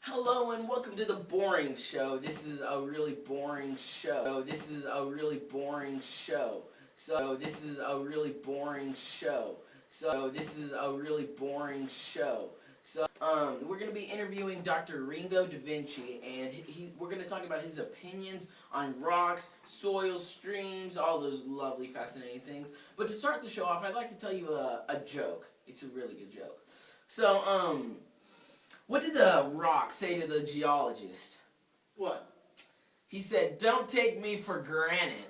Hello and welcome to the boring show. This is a really boring show. This is a really boring show. So this is a really boring show. So this is a really boring show. So we're going to be interviewing Dr. Ringo Da Vinci, and we're going to talk about his opinions on rocks, soil, streams, all those lovely, fascinating things. But to start the show off, I'd like to tell you a joke. It's a really good joke. So what did the rock say to the geologist? What? He said, "Don't take me for granted."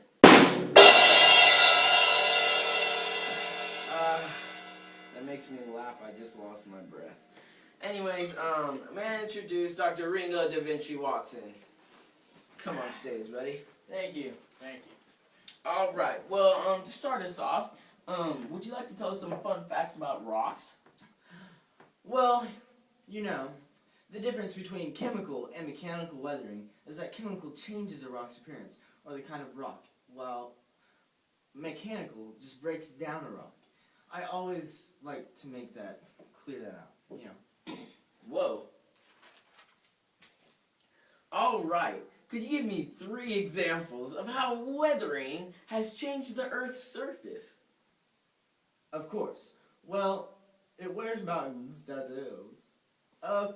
That makes me laugh. I just lost my breath. Anyways, may I introduce Dr. Ringo Da Vinci Watson. Come on stage, buddy. Thank you. Thank you. All right. Well, to start us off, would you like to tell us some fun facts about rocks? Well, you know, the difference between chemical and mechanical weathering is that chemical changes a rock's appearance, or the kind of rock, while mechanical just breaks down a rock. I always like to clear that out, you know. Whoa. All right. Could you give me 3 examples of how weathering has changed the Earth's surface? Of course. Well, it wears mountains down to hills,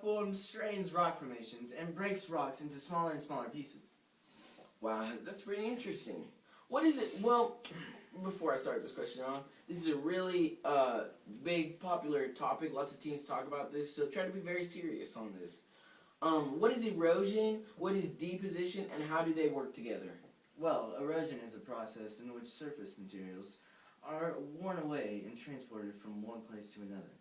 forms strange rock formations, and breaks rocks into smaller and smaller pieces. Wow, that's pretty interesting. What is it? Well, before I start this question on, this is a really big, popular topic. Lots of teens talk about this, so try to be very serious on this. What is erosion? What is deposition? And how do they work together? Well, erosion is a process in which surface materials are worn away and transported from one place to another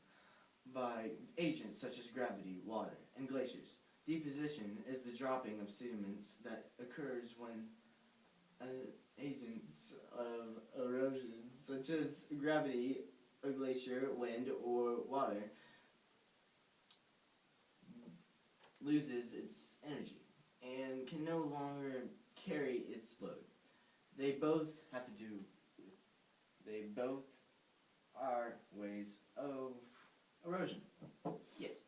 by agents such as gravity, water, and glaciers. Deposition is the dropping of sediments that occurs when agents of erosion such as gravity, a glacier, wind, or water loses its energy and can no longer carry its load. They both are ways of erosion. Yes.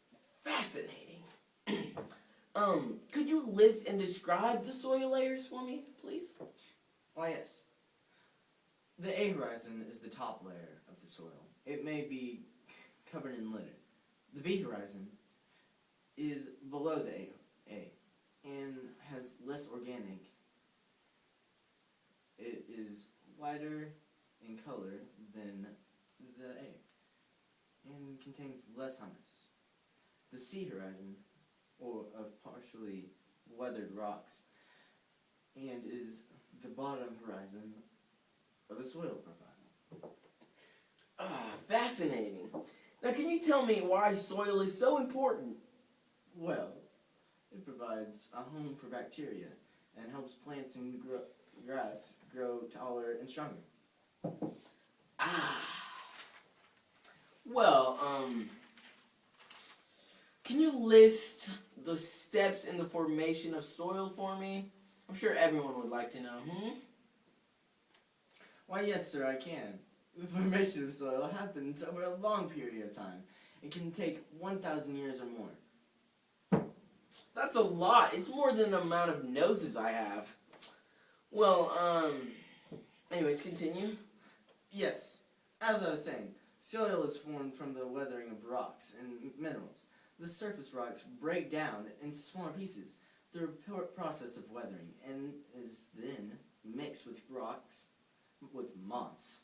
Fascinating. Could you list and describe the soil layers for me, please? Why, yes. The A horizon is the top layer of the soil. It may be covered in litter. The B horizon is below the A and has less organic. It is lighter in color than the A and contains less humus. The C horizon, or of partially weathered rocks, and is the bottom horizon of a soil profile. Fascinating. Now, can you tell me why soil is so important? Well, it provides a home for bacteria and helps plants and grass grow taller and stronger. Well, can you list the steps in the formation of soil for me? I'm sure everyone would like to know. Why, yes, sir, I can. The formation of soil happens over a long period of time. It can take 1,000 years or more. That's a lot. It's more than the amount of noses I have. Well, anyways, continue. Yes, as I was saying, soil is formed from the weathering of rocks and minerals. The surface rocks break down into smaller pieces through a process of weathering and is then mixed with rocks, with moss,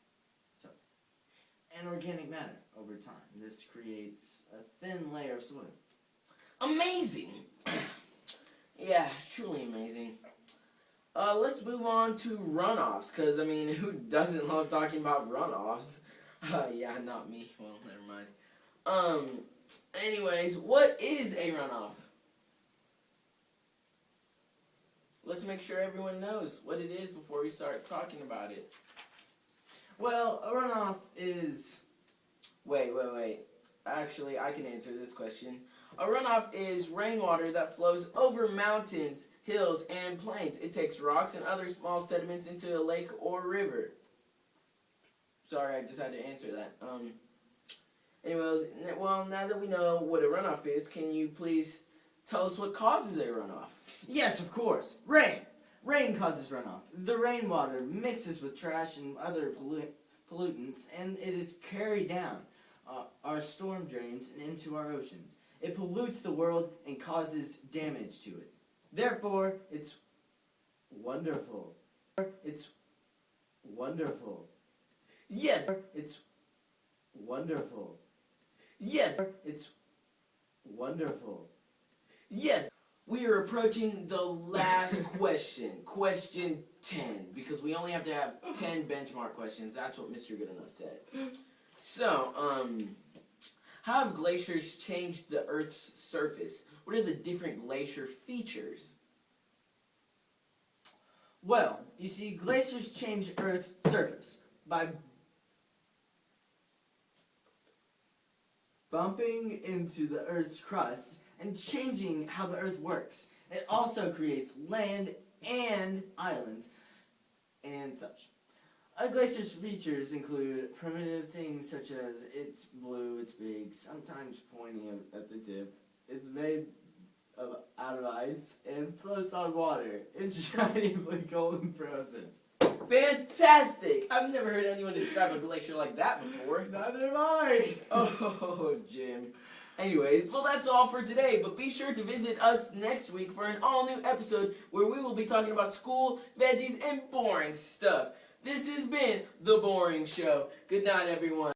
and organic matter over time. This creates a thin layer of soil. Amazing! Yeah, truly amazing. Let's move on to runoffs, because, I mean, who doesn't love talking about runoffs? Yeah, not me. Well, never mind. Anyways, what is a runoff? Let's make sure everyone knows what it is before we start talking about it. Well, a runoff is... Wait. Actually, I can answer this question. A runoff is rainwater that flows over mountains, hills, and plains. It takes rocks and other small sediments into a lake or river. Sorry, I just had to answer that. Anyways, well, now that we know what a runoff is, can you please Tell us what causes a runoff. Yes, of course. Rain. Rain causes runoff. The rainwater mixes with trash and other pollutants, and it is carried down our storm drains and into our oceans. It pollutes the world and causes damage to it. Therefore, it's wonderful. It's wonderful. Yes. It's wonderful. Yes. It's wonderful. Yes. We are approaching the last question. Question 10. Because we only have to have 10 benchmark questions. That's what Mr. Goodenough said. So, how have glaciers changed the Earth's surface? What are the different glacier features? Well, you see, glaciers change Earth's surface by bumping into the Earth's crust and changing how the Earth works. It also creates land and islands and such. A glacier's features include primitive things such as it's blue, it's big, sometimes pointy at the tip, it's made out of ice, and floats on water. It's shiny, blue, golden, frozen. Fantastic! I've never heard anyone describe a glacier like that before. Neither have I! Oh, Jim. Anyways, well, that's all for today, but be sure to visit us next week for an all-new episode where we will be talking about school, veggies, and boring stuff. This has been The Boring Show. Good night, everyone.